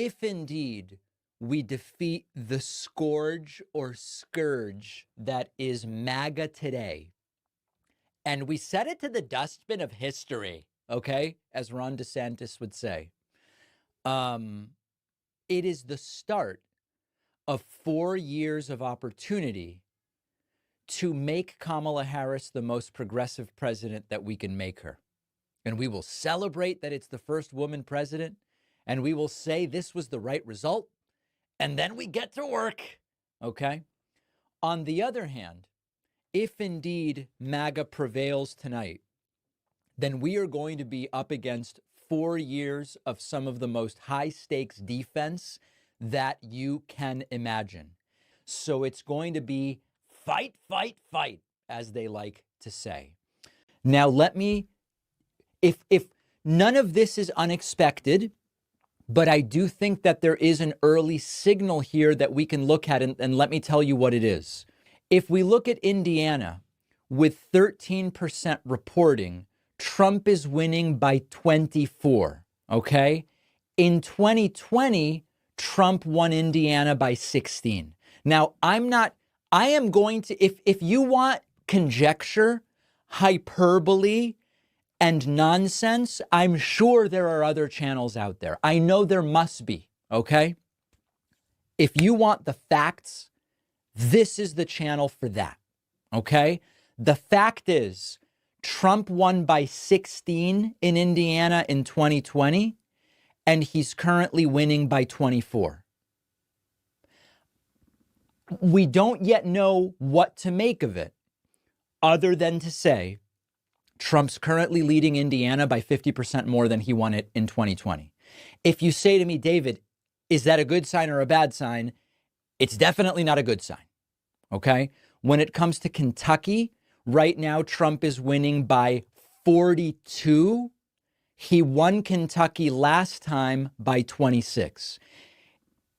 If indeed we defeat the scourge or scourge that is MAGA today, and we set it to the dustbin of history, okay, as Ron DeSantis would say, it is the start of 4 years of opportunity to make Kamala Harris the most progressive president that we can make her. And we will celebrate that it's the first woman president, and we will say this was the right result, and then we get to work, okay? On the other hand, if indeed MAGA prevails tonight, then we are going to be up against 4 years of some of the most high-stakes defense that you can imagine. So it's going to be fight, fight, fight, as they like to say. Now, let me, if none of this is unexpected, but I do think that there is an early signal here that we can look at, and let me tell you what it is. If we look at Indiana, with 13% reporting, Trump is winning by 24, okay? In 2020, Trump won Indiana by 16. Now, I am going to, if you want conjecture, hyperbole, and nonsense, I'm sure there are other channels out there. I know there must be, okay? If you want the facts, this is the channel for that, okay? The fact is, Trump won by 16 in Indiana in 2020, and he's currently winning by 24. We don't yet know what to make of it, other than to say, Trump's currently leading Indiana by 50% more than he won it in 2020. If you say to me, David, is that a good sign or a bad sign? It's definitely not a good sign, okay? When it comes to Kentucky, right now Trump is winning by 42. He won Kentucky last time by 26.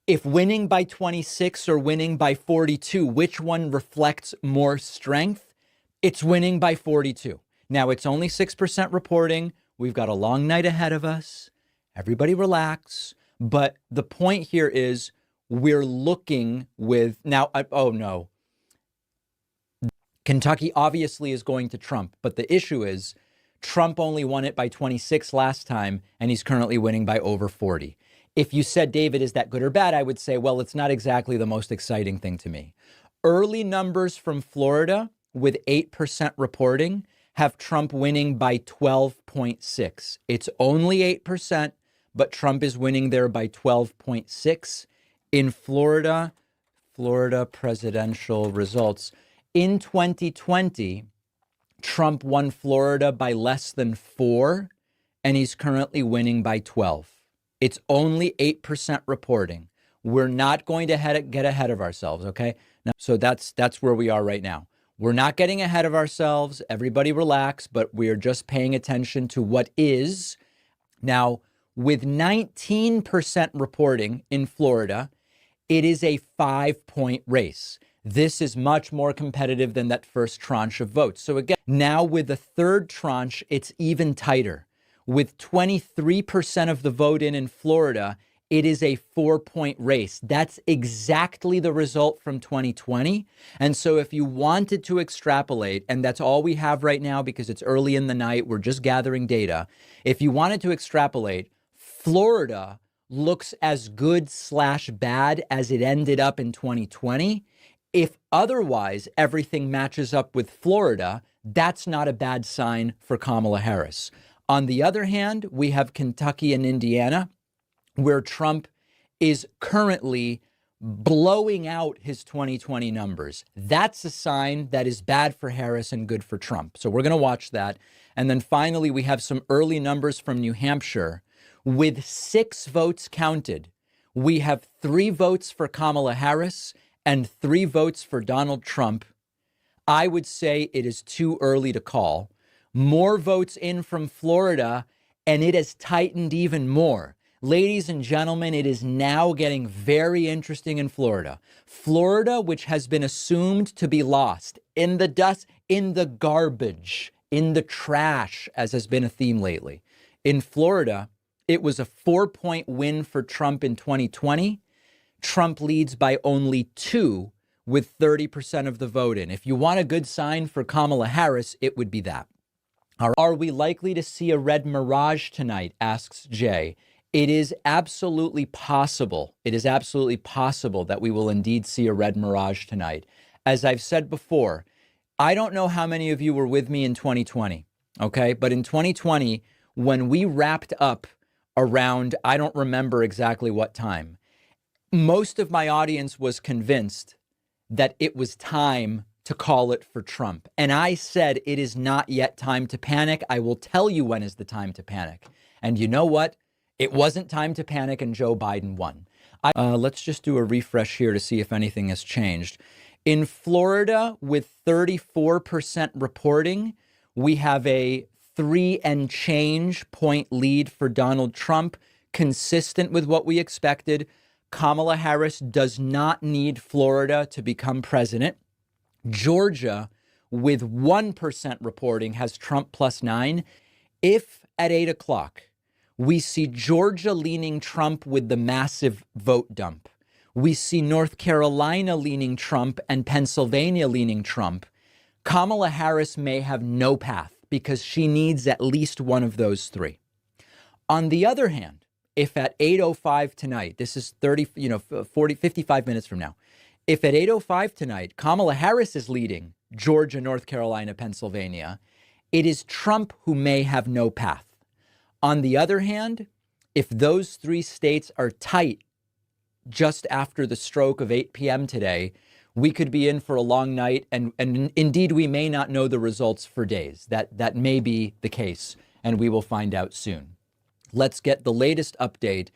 If winning by 26 or winning by 42, which one reflects more strength? It's winning by 42. Now, it's only 6% reporting. We've got a long night ahead of us. Everybody relax. But the point here is we're looking with now. Oh, no. Kentucky obviously is going to Trump. But the issue is Trump only won it by 26 last time, and he's currently winning by over 40. If you said, David, is that good or bad? I would say, well, it's not exactly the most exciting thing to me. Early numbers from Florida with 8% reporting have Trump winning by 12.6. It's only 8%, but Trump is winning there by 12.6. In Florida presidential results. In 2020, Trump won Florida by less than 4, and he's currently winning by 12. It's only 8% reporting. We're not going to get ahead of ourselves, okay? Now, so that's where we are right now. We're not getting ahead of ourselves. Everybody relax, but we're just paying attention to what is. Now, with 19% reporting in Florida, it is a 5-point race. This is much more competitive than that first tranche of votes. So again, now with the third tranche, it's even tighter. With 23% of the vote in Florida, it is a 4-point race. That's exactly the result from 2020. And so if you wanted to extrapolate, and that's all we have right now because it's early in the night, we're just gathering data. If you wanted to extrapolate, Florida looks as good/bad as it ended up in 2020. If otherwise everything matches up with Florida, that's not a bad sign for Kamala Harris. On the other hand, we have Kentucky and Indiana, where Trump is currently blowing out his 2020 numbers. That's a sign that is bad for Harris and good for Trump. So we're going to watch that. And then finally, we have some early numbers from New Hampshire. With 6 votes counted, we have 3 votes for Kamala Harris and 3 votes for Donald Trump. I would say it is too early to call. More votes in from Florida, and it has tightened even more. Ladies and gentlemen, it is now getting very interesting in Florida. Florida, which has been assumed to be lost in the dust, in the garbage, in the trash, as has been a theme lately. In Florida, It was a 4-point win for Trump in 2020. Trump leads by only 2 with 30% of the vote in. If you want a good sign for Kamala Harris, it would be that. Are we likely to see a red mirage tonight? Asks Jay. It is absolutely possible. It is absolutely possible that we will indeed see a red mirage tonight. As I've said before, I don't know how many of you were with me in 2020, okay? But in 2020, when we wrapped up around, I don't remember exactly what time, most of my audience was convinced that it was time to call it for Trump. And I said, it is not yet time to panic. I will tell you when is the time to panic. And you know what? It wasn't time to panic and Joe Biden won. Let's just do a refresh here to see if anything has changed. In Florida, with 34% reporting, we have a 3 and change point lead for Donald Trump, consistent with what we expected. Kamala Harris does not need Florida to become president. Georgia, with 1% reporting, has Trump +9. If at 8 o'clock we see Georgia leaning Trump with the massive vote dump, we see North Carolina leaning Trump and Pennsylvania leaning Trump, Kamala Harris may have no path because she needs at least one of those 3. On the other hand, if at 8:05 tonight, this is 55 minutes from now, if at 8:05 tonight, Kamala Harris is leading Georgia, North Carolina, Pennsylvania, it is Trump who may have no path. On the other hand, if those 3 states are tight just after the stroke of 8 p.m. today, we could be in for a long night, and indeed we may not know the results for days. That may be the case, and we will find out soon. Let's get the latest update.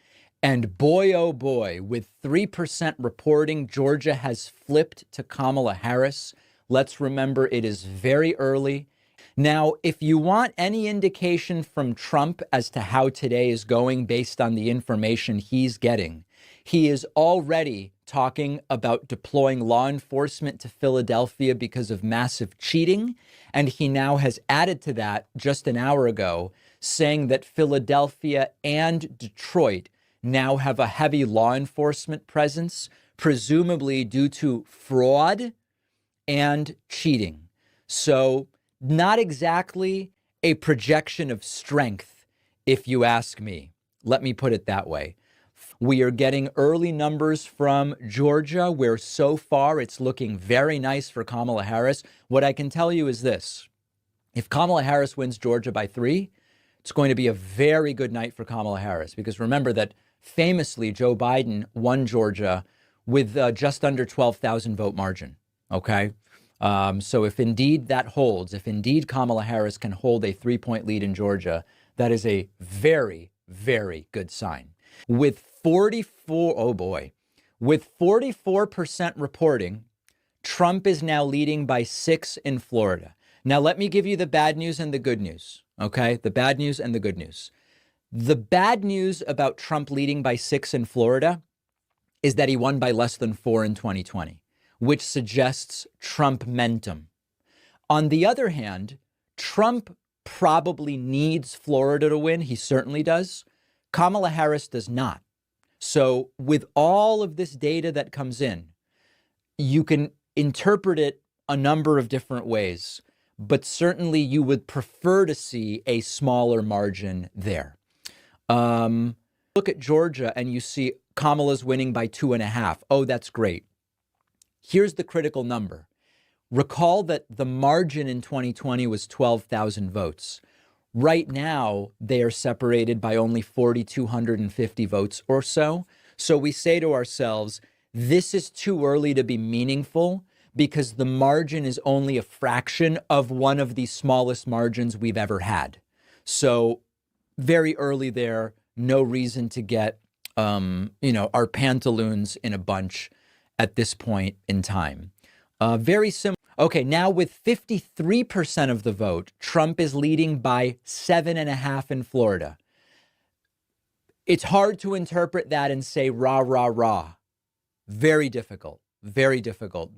And boy, oh boy, with 3% reporting, Georgia has flipped to Kamala Harris. Let's remember it is very early. Now, if you want any indication from Trump as to how today is going based on the information he's getting, he is already talking about deploying law enforcement to Philadelphia because of massive cheating. And he now has added to that just an hour ago, saying that Philadelphia and Detroit now have a heavy law enforcement presence, presumably due to fraud and cheating. So not exactly a projection of strength, if you ask me. Let me put it that way. We are getting early numbers from Georgia, where so far it's looking very nice for Kamala Harris. What I can tell you is this. If Kamala Harris wins Georgia by 3, it's going to be a very good night for Kamala Harris, because remember that famously Joe Biden won Georgia with just under 12,000 vote margin. Okay. So if indeed that holds, if indeed Kamala Harris can hold a 3-point lead in Georgia, that is a very, very good sign. With 44% reporting, Trump is now leading by 6 in Florida. Now, let me give you the bad news and the good news. Okay. The bad news and the good news. The bad news about Trump leading by 6 in Florida is that he won by less than 4 in 2020, which suggests Trump-mentum. On the other hand, Trump probably needs Florida to win. He certainly does. Kamala Harris does not. So with all of this data that comes in, you can interpret it a number of different ways, but certainly you would prefer to see a smaller margin there. Look at Georgia and you see Kamala's winning by 2.5. Oh, that's great. Here's the critical number. Recall that the margin in 2020 was 12,000 votes. Right now, they are separated by only 4,250 votes or so. So we say to ourselves, this is too early to be meaningful because the margin is only a fraction of one of the smallest margins we've ever had. So very early there, no reason to get, our pantaloons in a bunch at this point in time. Very similar. Okay, now with 53% of the vote, Trump is leading by 7.5 in Florida. It's hard to interpret that and say rah, rah, rah. Very difficult,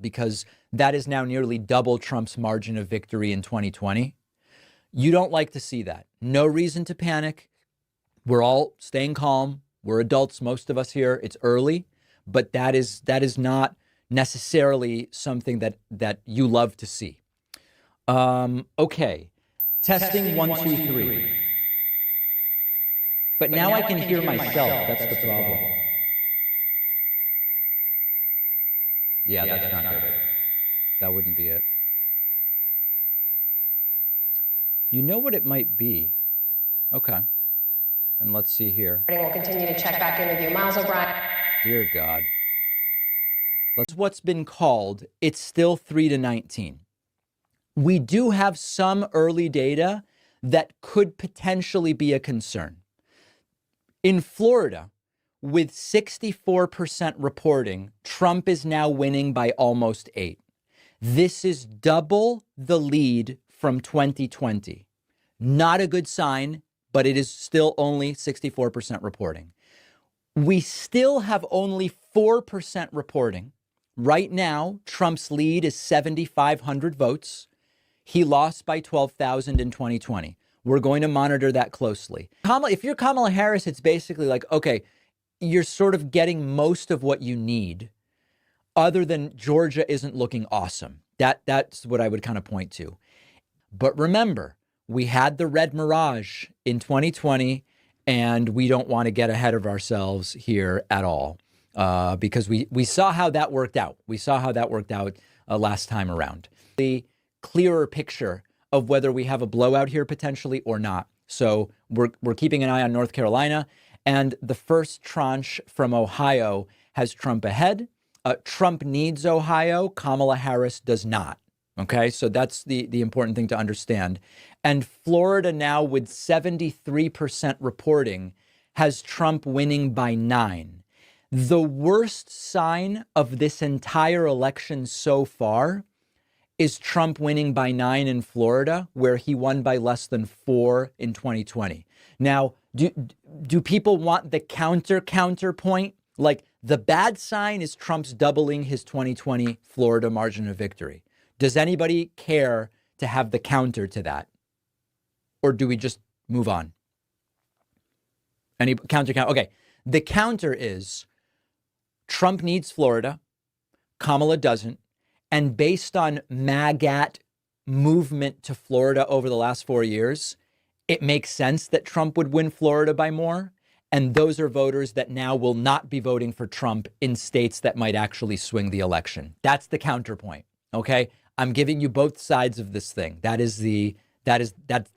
because that is now nearly double Trump's margin of victory in 2020. You don't like to see that. No reason to panic, We're all staying calm. We're adults, most of us here. It's early, but that is not necessarily something that you love to see. Okay. Testing 1, 2, 3. But now I can hear myself. That's the problem. Yeah, that's not good. That wouldn't be it. You know what it might be? Okay. And let's see here. We'll continue to check back in with you. Miles O'Brien. Dear God. That's what's been called, it's still 3-19. We do have some early data that could potentially be a concern. In Florida, with 64% reporting, Trump is now winning by almost 8. This is double the lead from 2020. Not a good sign, but it is still only 64% reporting. We still have only 4% reporting. Right now, Trump's lead is 7,500 votes. He lost by 12,000 in 2020. We're going to monitor that closely. If you're Kamala Harris, it's basically like, okay, you're sort of getting most of what you need, other than Georgia isn't looking awesome. That's what I would kind of point to. But remember, we had the red mirage in 2020, and we don't want to get ahead of ourselves here at all, because we saw how that worked out. We saw how that worked out last time around. The clearer picture of whether we have a blowout here potentially or not. So we're keeping an eye on North Carolina, and the first tranche from Ohio has Trump ahead. Trump needs Ohio. Kamala Harris does not. Okay, so that's the important thing to understand. And Florida now with 73% reporting has Trump winning by 9. The worst sign of this entire election so far is Trump winning by 9 in Florida, where he won by less than 4 in 2020. Now, do people want the counterpoint? Like, the bad sign is Trump's doubling his 2020 Florida margin of victory. Does anybody care to have the counter to that? Or do we just move on? Any counter? Okay. The counter is Trump needs Florida. Kamala doesn't. And based on MAGAT movement to Florida over the last 4 years, it makes sense that Trump would win Florida by more. And those are voters that now will not be voting for Trump in states that might actually swing the election. That's the counterpoint. Okay. I'm giving you both sides of this thing. That's the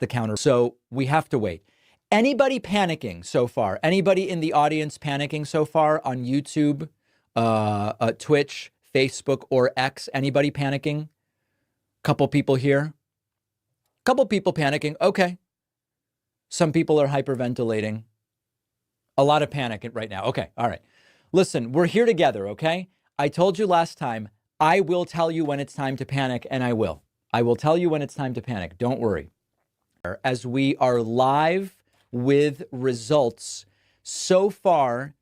counter. So we have to wait. Anybody panicking so far? Anybody in the audience panicking so far on YouTube, Twitch, Facebook, or X? Anybody panicking? Couple people here. Couple people panicking. Okay. Some people are hyperventilating. A lot of panic right now. Okay. All right. Listen, we're here together. Okay. I told you last time, I will tell you when it's time to panic, and I will. I will tell you when it's time to panic. Don't worry. As we are live with results, so far,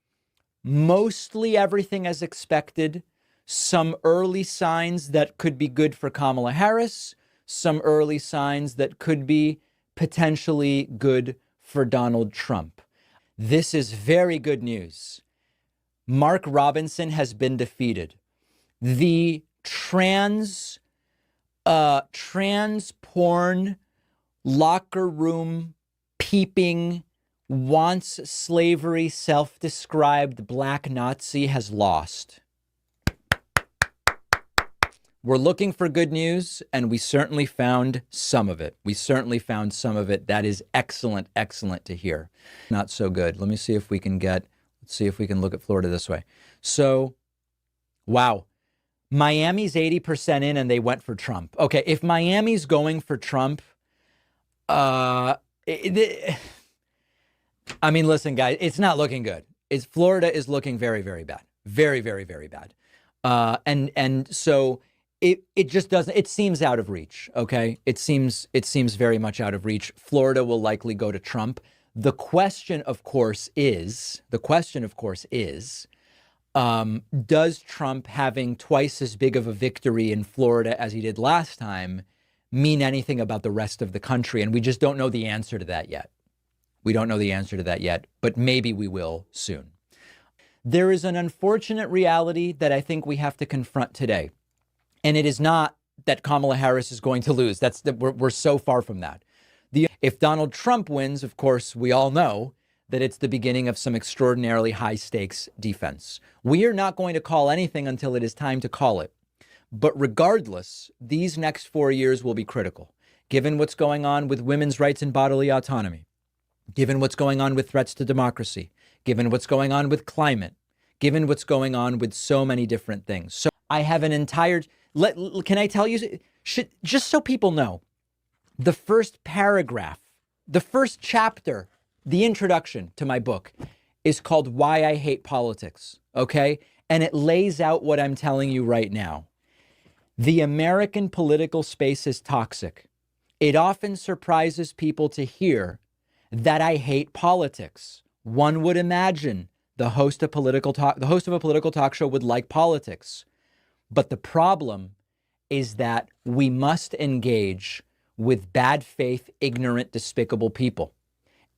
mostly everything as expected. Some early signs that could be good for Kamala Harris. Some early signs that could be potentially good for Donald Trump. This is very good news. Mark Robinson has been defeated. The trans porn locker room peeping wants slavery self-described black Nazi has lost. We're looking for good news, and we certainly found some of it. That is excellent, excellent to hear. Not so good. Let me see if we can look at Florida this way. So, wow. Miami's 80% in, and they went for Trump. Okay, if Miami's going for Trump, I mean, listen, guys, it's not looking good. Florida is looking very, very bad. Very, very, very bad. And so it just doesn't, it seems out of reach. Okay. It seems very much out of reach. Florida will likely go to Trump. The question, of course, is, does Trump having twice as big of a victory in Florida as he did last time mean anything about the rest of the country? And we just don't know the answer to that yet. We don't know the answer to that yet, but maybe we will soon. There is an unfortunate reality that I think we have to confront today. And it is not that Kamala Harris is going to lose. We're so far from that. If Donald Trump wins, of course, we all know that it's the beginning of some extraordinarily high stakes defense. We are not going to call anything until it is time to call it. But regardless, these next 4 years will be critical, given what's going on with women's rights and bodily autonomy, given what's going on with threats to democracy, given what's going on with climate, given what's going on with so many different things. So I have an entire, can I tell you, just so people know, the first paragraph, the first chapter, the introduction to my book is called Why I Hate Politics, okay? And it lays out what I'm telling you right now. The American political space is toxic. It often surprises people to hear that I hate politics. One would imagine the host of a political talk show would like politics. But the problem is that we must engage with bad faith, ignorant, despicable people.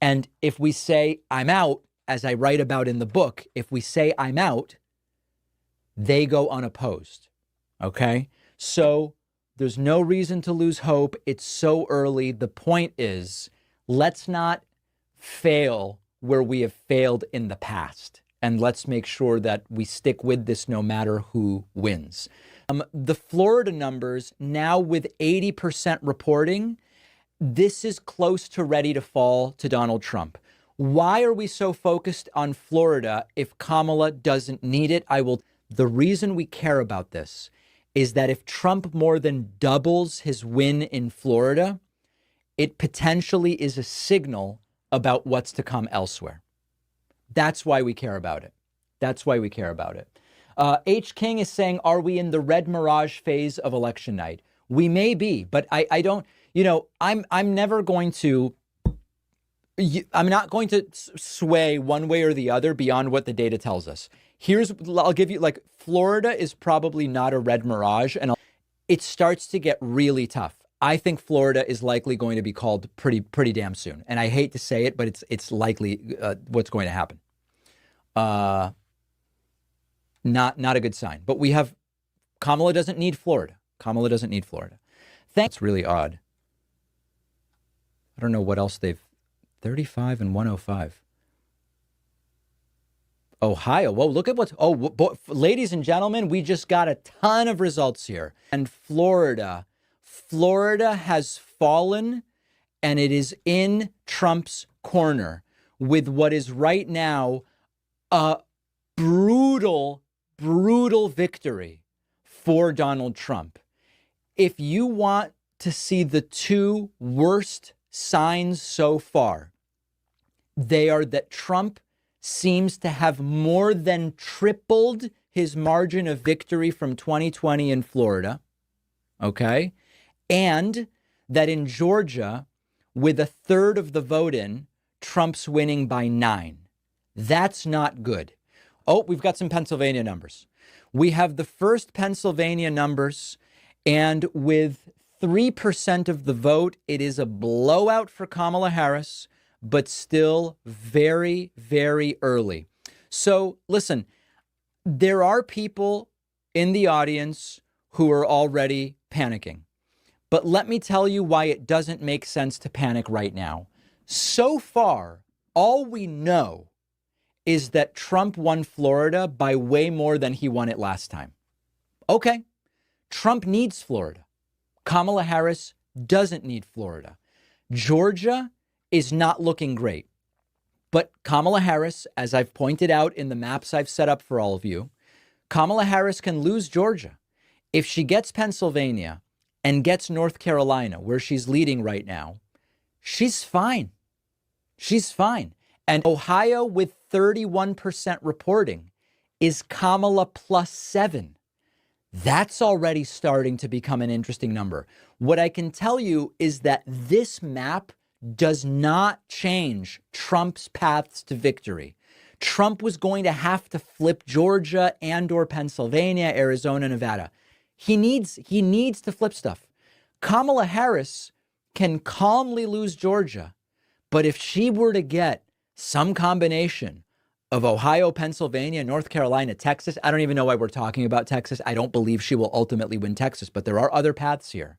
And if we say, I'm out, as I write about in the book, if we say I'm out, they go unopposed. Okay? So there's no reason to lose hope. It's so early. The point is, let's not fail where we have failed in the past. And let's make sure that we stick with this no matter who wins. The Florida numbers, now with 80% reporting, this is close to ready to fall to Donald Trump. Why are we so focused on Florida if Kamala doesn't need it? The reason we care about this is that if Trump more than doubles his win in Florida, it potentially is a signal about what's to come elsewhere. That's why we care about it. That's why we care about it. H. King is saying, are we in the red mirage phase of election night? We may be, but I don't, I'm never going to, I'm not going to sway one way or the other beyond what the data tells us. I'll give you, Florida is probably not a red mirage, and it starts to get really tough. I think Florida is likely going to be called pretty damn soon. And I hate to say it, but it's likely what's going to happen. Not a good sign. But Kamala doesn't need Florida. Kamala doesn't need Florida. That's really odd. I don't know what else 35 and 105. Ohio. Whoa, look at ladies and gentlemen, we just got a ton of results here. And Florida has fallen, and it is in Trump's corner with what is right now a brutal victory for Donald Trump. If you want to see the two worst signs so far, they are that Trump seems to have more than tripled his margin of victory from 2020 in Florida, okay? And that in Georgia, with a third of the vote in, Trump's winning by 9. That's not good. Oh, we've got some Pennsylvania numbers. We have the first Pennsylvania numbers, and with 3% of the vote, it is a blowout for Kamala Harris, but still very, very early. So listen, there are people in the audience who are already panicking. But let me tell you why it doesn't make sense to panic right now. So far, all we know is that Trump won Florida by way more than he won it last time. Okay, Trump needs Florida. Kamala Harris doesn't need Florida. Georgia is not looking great. But Kamala Harris, as I've pointed out in the maps I've set up for all of you, Kamala Harris can lose Georgia. If she gets Pennsylvania and gets North Carolina, where she's leading right now, she's fine. She's fine. And Ohio, with 31% reporting, is Kamala +7. That's already starting to become an interesting number. What I can tell you is that this map does not change Trump's paths to victory. Trump was going to have to flip Georgia and or Pennsylvania, Arizona, Nevada. He needs to flip stuff. Kamala Harris can calmly lose Georgia, But if she were to get some combination of Ohio, Pennsylvania, North Carolina, Texas, I don't even know why we're talking about Texas. I don't believe she will ultimately win Texas, but there are other paths here.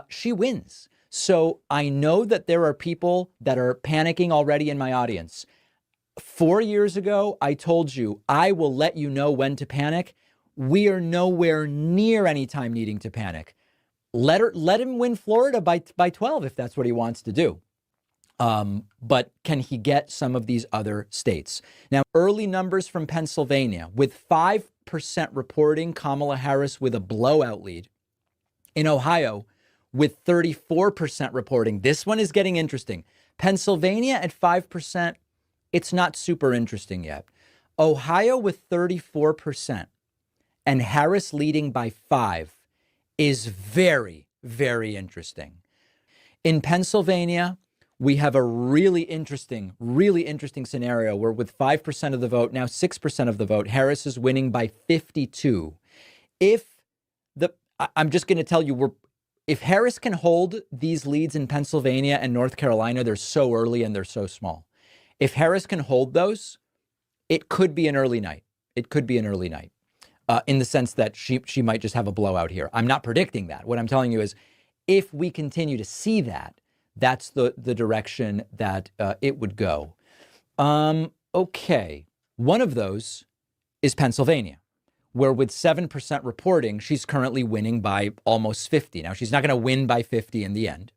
She wins. So I know that there are people that are panicking already in my audience. 4 years ago, I told you, I will let you know when to panic. We are nowhere near any time needing to panic. Let him win Florida by 12 if that's what he wants to do. But can he get some of these other states? Now, early numbers from Pennsylvania with 5% reporting Kamala Harris with a blowout lead. In Ohio, with 34% reporting. This one is getting interesting. Pennsylvania at 5%, it's not super interesting yet. Ohio with 34% and Harris leading by 5 is very, very interesting. In Pennsylvania, we have a really interesting scenario where with 5% of the vote, now 6% of the vote, Harris is winning by 52. I'm just going to tell you, if Harris can hold these leads in Pennsylvania and North Carolina, they're so early and they're so small. If Harris can hold those, it could be an early night. It could be an early night in the sense that she might just have a blowout here. I'm not predicting that. What I'm telling you is if we continue to see that, that's the direction that it would go. Okay. One of those is Pennsylvania, where with 7% reporting, she's currently winning by almost 50. Now, she's not going to win by 50 in the end.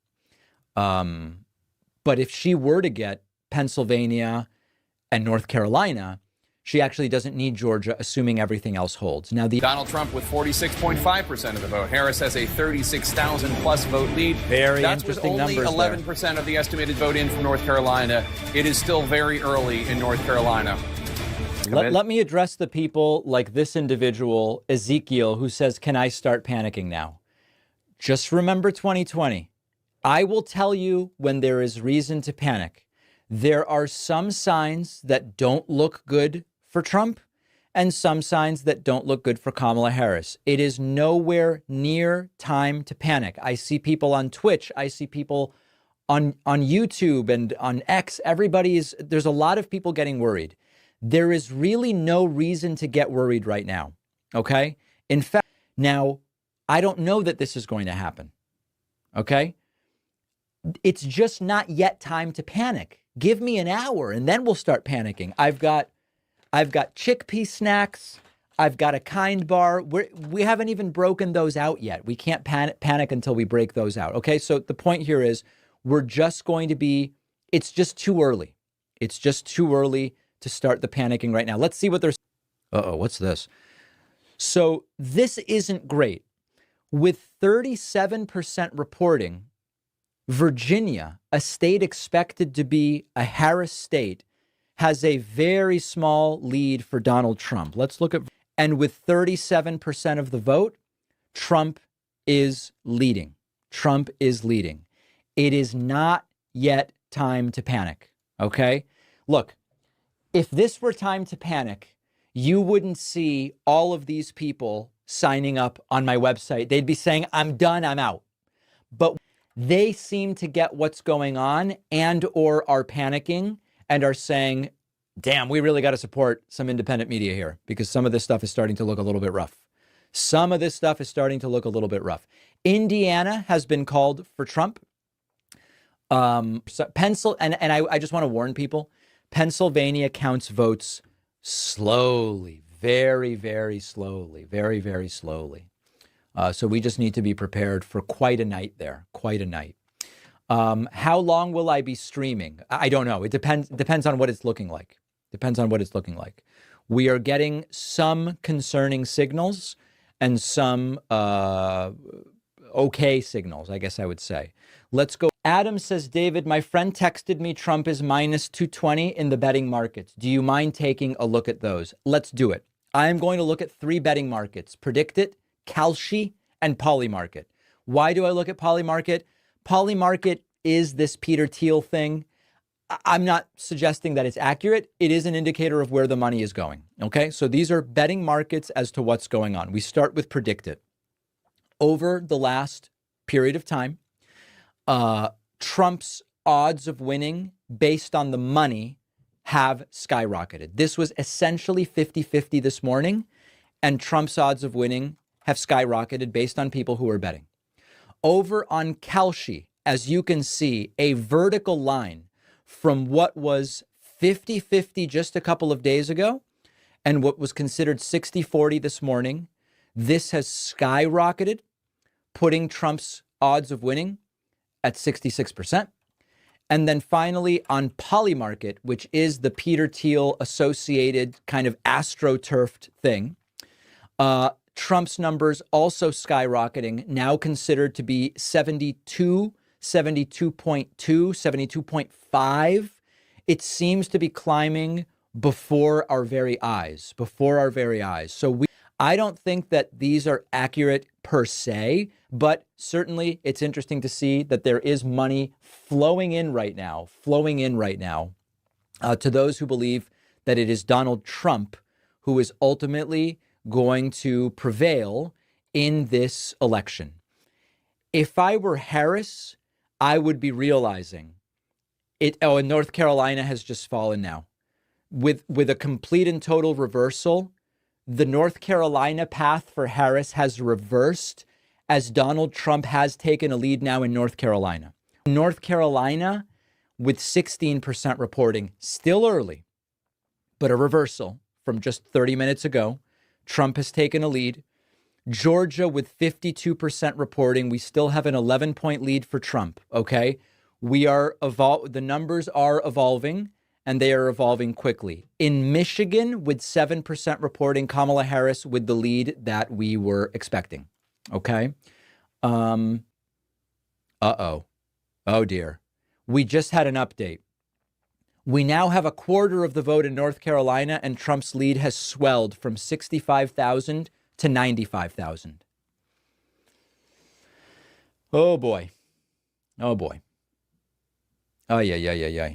But if she were to get Pennsylvania and North Carolina, she actually doesn't need Georgia, assuming everything else holds. Now, Donald Trump with 46.5% of the vote. Harris has a 36,000 plus vote lead. Very That's interesting with only numbers 11% of the estimated vote in from North Carolina. It is still very early in North Carolina. Let me address the people like this individual, Ezekiel, who says, can I start panicking now? Just remember 2020. I will tell you when there is reason to panic. There are some signs that don't look good for Trump and some signs that don't look good for Kamala Harris. It is nowhere near time to panic. I see people on Twitch. I see people on YouTube and on X. There's a lot of people getting worried. There is really no reason to get worried right now. Okay. In fact, now I don't know that this is going to happen. Okay. It's just not yet time to panic. Give me an hour and then we'll start panicking. I've got chickpea snacks. I've got a Kind bar. We haven't even broken those out yet. We can't panic until we break those out. Okay. So the point here is it's just too early. It's just too early to start the panicking right now. Let's see what there's. What's this? So this isn't great. With 37% reporting, Virginia, a state expected to be a Harris state, has a very small lead for Donald Trump. Let's look at, and with 37% of the vote, Trump is leading. Trump is leading. It is not yet time to panic. Okay? Look, if this were time to panic, you wouldn't see all of these people signing up on my website. They'd be saying, I'm done, I'm out. But they seem to get what's going on and or are panicking and are saying, damn, we really got to support some independent media here because some of this stuff is starting to look a little bit rough. Some of this stuff is starting to look a little bit rough. Indiana has been called for Trump. I just want to warn people, Pennsylvania counts votes slowly, very, very slowly, very, very slowly. So we just need to be prepared for quite a night there, quite a night. How long will I be streaming? I don't know. It depends on what it's looking like. Depends on what it's looking like. We are getting some concerning signals and some okay signals, I guess I would say. Let's go. Adam says, David, my friend texted me Trump is minus 220 in the betting markets. Do you mind taking a look at those? Let's do it. I am going to look at 3 betting markets: Predict It, Kalshi, and Polymarket. Why do I look at Polymarket? Polymarket is this Peter Thiel thing. I'm not suggesting that it's accurate. It is an indicator of where the money is going. Okay, so these are betting markets as to what's going on. We start with Predict It. Over the last period of time, Trump's odds of winning based on the money have skyrocketed. This was essentially 50-50 this morning, and Trump's odds of winning have skyrocketed based on people who are betting. Over on Kalshi, as you can see, a vertical line from what was 50-50 just a couple of days ago and what was considered 60-40 this morning. This has skyrocketed, putting Trump's odds of winning at 66%. And then finally on Polymarket, which is the Peter Thiel associated kind of astroturfed thing, Trump's numbers also skyrocketing, now considered to be 72, 72.2, 72.5. It seems to be climbing before our very eyes, So I don't think that these are accurate per se, but certainly it's interesting to see that there is money flowing in right now, to those who believe that it is Donald Trump who is ultimately going to prevail in this election. If I were Harris, I would be realizing it. Oh, and North Carolina has just fallen now. With a complete and total reversal, the North Carolina path for Harris has reversed as Donald Trump has taken a lead now in North Carolina. North Carolina with 16% reporting, still early, but a reversal from just 30 minutes ago. Trump has taken a lead. Georgia with 52% reporting. We still have an 11-point lead for Trump, okay? The numbers are evolving, and they are evolving quickly. In Michigan, with 7% reporting, Kamala Harris with the lead that we were expecting, okay? Oh dear. We just had an update. We now have a quarter of the vote in North Carolina, and Trump's lead has swelled from 65,000 to 95,000. Oh boy. Oh boy. Oh, yeah.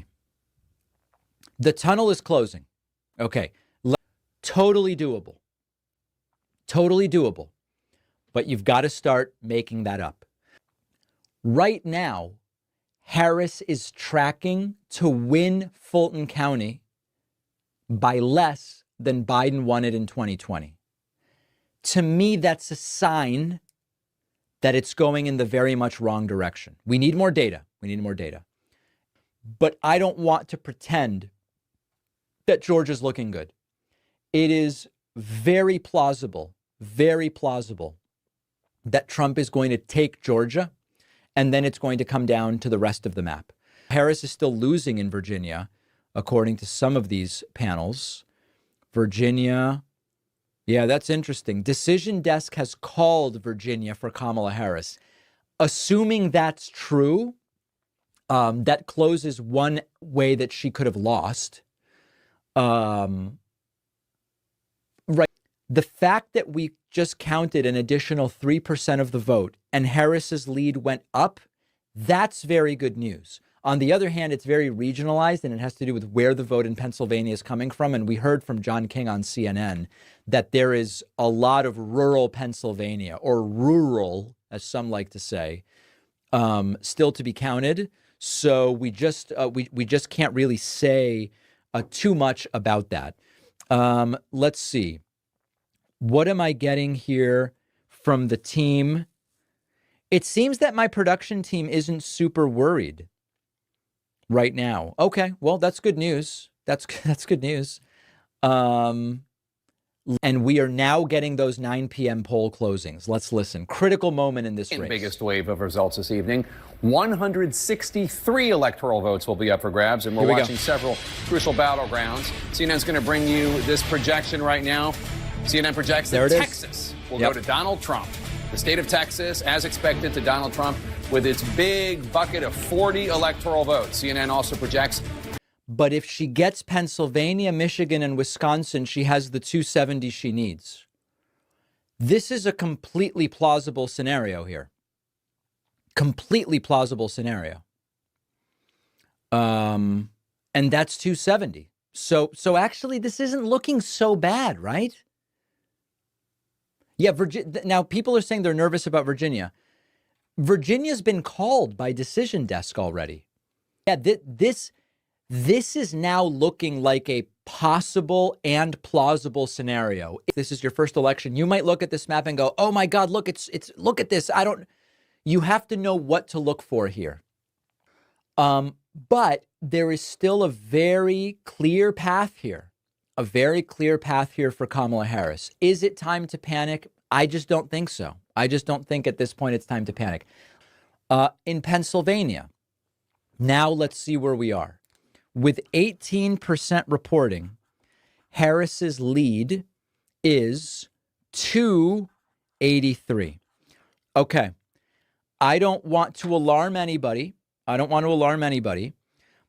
The tunnel is closing. Okay. Totally doable. Totally doable. But you've got to start making that up. Right now, Harris is tracking to win Fulton County by less than Biden won it in 2020. To me, that's a sign that it's going in the very much wrong direction. We need more data. But I don't want to pretend that Georgia's looking good. It is very plausible that Trump is going to take Georgia, and then it's going to come down to the rest of the map. Harris is still losing in Virginia, according to some of these panels. Virginia, yeah, that's interesting. Decision Desk has called Virginia for Kamala Harris. Assuming that's true, that closes one way that she could have lost. Right. The fact that we just counted an additional 3% of the vote and Harris's lead went up, that's very good news. On the other hand, it's very regionalized, and it has to do with where the vote in Pennsylvania is coming from. And we heard from John King on CNN that there is a lot of rural Pennsylvania, or rural, as some like to say, still to be counted. So we just can't really say too much about that. Let's see. What am I getting here from the team? It seems that my production team isn't super worried right now. Okay, well, that's good news. That's good news. And we are now getting those 9 p.m. poll closings. Let's listen. Critical moment in this race. Biggest wave of results this evening. 163 electoral votes will be up for grabs, and we're watching several crucial battlegrounds. CNN's going to bring you this projection right now. CNN projects that Texas will go to Donald Trump. The state of Texas, as expected, to Donald Trump with its big bucket of 40 electoral votes. CNN also projects. But if she gets Pennsylvania, Michigan, and Wisconsin, she has the 270 she needs. This is a completely plausible scenario here. Completely plausible scenario. And that's 270. So actually, this isn't looking so bad, right? Yeah, now people are saying they're nervous about Virginia. Virginia's been called by Decision Desk already. Yeah, this is now looking like a possible and plausible scenario. If this is your first election, you might look at this map and go, "Oh my God, look, it's look at this." You have to know what to look for here. But there is still a very clear path here, for Kamala Harris. Is it time to panic? I just don't think so. I just don't think at this point it's time to panic. In Pennsylvania, now let's see where we are. With 18% reporting, Harris's lead is 283. Okay. I don't want to alarm anybody.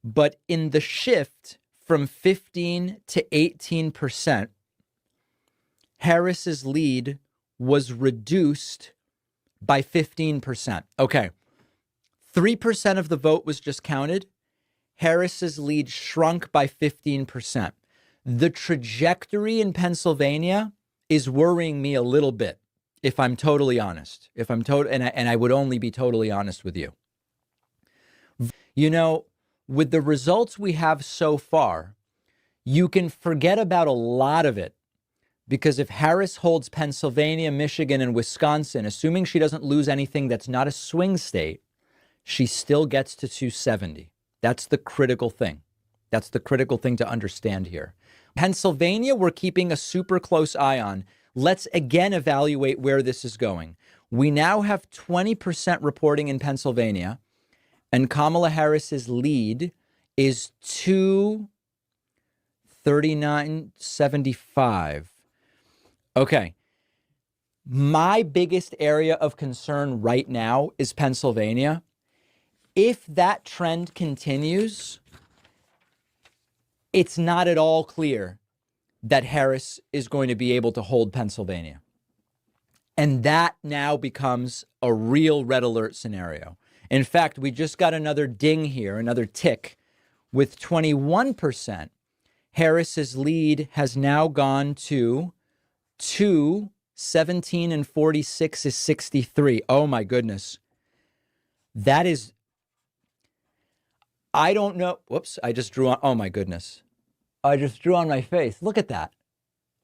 But in the shift from 15 to 18%, Harris's lead was reduced by 15%. Okay. 3% of the vote was just counted. Harris's lead shrunk by 15%. The trajectory in Pennsylvania is worrying me a little bit, if I'm totally honest. And I would only be totally honest with you. You know, with the results we have so far, you can forget about a lot of it, because if Harris holds Pennsylvania, Michigan, and Wisconsin, assuming she doesn't lose anything that's not a swing state, she still gets to 270. That's the critical thing. That's the critical thing to understand here. Pennsylvania, we're keeping a super close eye on. Let's again evaluate where this is going. We now have 20% reporting in Pennsylvania, and Kamala Harris's lead is 239.75. Okay. My biggest area of concern right now is Pennsylvania. If that trend continues, it's not at all clear that Harris is going to be able to hold Pennsylvania. And that now becomes a real red alert scenario. In fact, we just got another ding here, another tick. With 21%, Harris's lead has now gone to 17 and 46 is 63. Oh my goodness. That is, I don't know. Whoops, I just drew on. Oh my goodness. I just drew on my face. Look at that.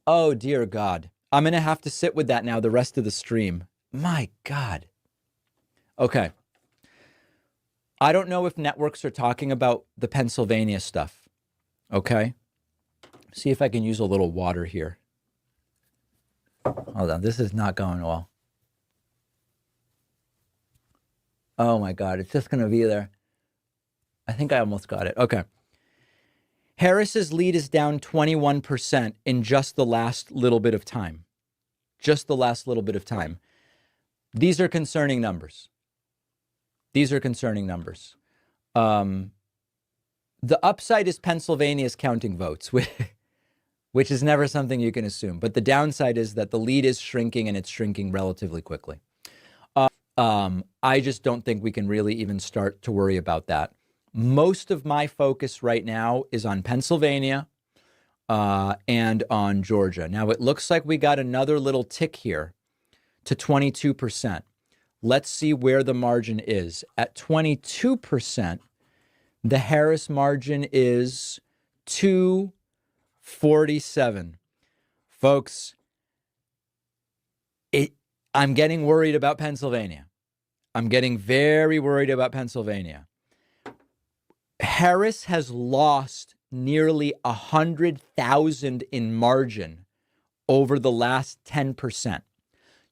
Oh dear God. I'm going to have to sit with that now the rest of the stream. My God. Okay. I don't know if networks are talking about the Pennsylvania stuff. Okay. See if I can use a little water here. Hold on. This is not going well. Oh my God. It's just going to be there. I think I almost got it. Okay. Harris's lead is down 21% in just the last little bit of time. These are concerning numbers. The upside is Pennsylvania's counting votes, which is never something you can assume. But the downside is that the lead is shrinking, and it's shrinking relatively quickly. I just don't think we can really even start to worry about that. Most of my focus right now is on Pennsylvania and on Georgia. Now, it looks like we got another little tick here to 22%. Let's see where the margin is. At 22%, the Harris margin is 247. Folks, I'm getting worried about Pennsylvania. I'm getting very worried about Pennsylvania. Harris has lost nearly 100,000 in margin over the last 10%.